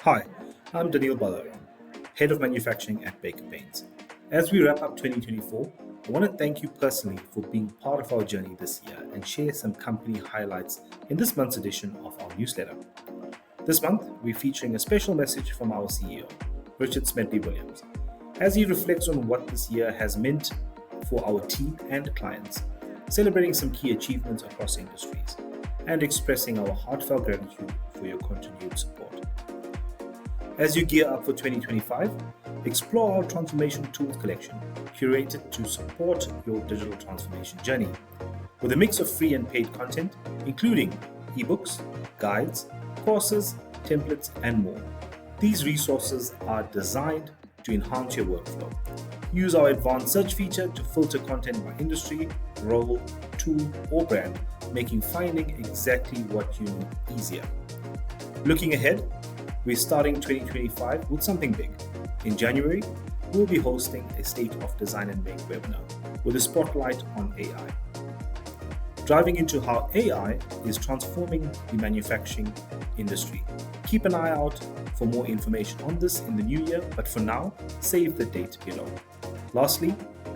Hi, I'm Daneel Ballaram, Head of Manufacturing at Baker Baynes. As we wrap up 2024, I want to thank you personally for being part of our journey this year and share some company highlights in this month's edition of our newsletter. This month, we're featuring a special message from our CEO, Richard Smedley-Williams, as he reflects on what this year has meant for our team and clients, celebrating some key achievements across industries, and expressing our heartfelt gratitude for your continued support. As you gear up for 2025, explore our Transformation Tools collection, curated to support your digital transformation journey, with a mix of free and paid content, including ebooks, guides, courses, templates, and more. These resources are designed to enhance your workflow. Use our advanced search feature to filter content by industry, role, tool, or brand, making finding exactly what you need easier. Looking ahead, we're starting 2025 with something big. In January, we'll be hosting a State of Design and Make webinar with a spotlight on AI. Driving into how AI is transforming the manufacturing industry. Keep an eye out for more information on this in the new year, but for now, save the date below. Lastly,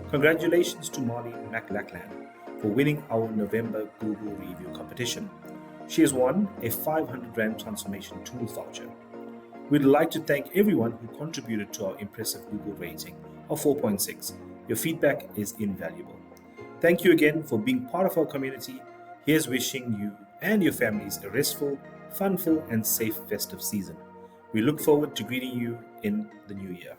congratulations to Marlene McLachlan for winning our November Google Review competition. She has won a 500 Rand Transformation Tools voucher. We'd like to thank everyone who contributed to our impressive Google rating of 4.6. Your feedback is invaluable. Thank you again for being part of our community. Here's wishing you and your families a restful, fun-filled, and safe festive season. We look forward to greeting you in the new year.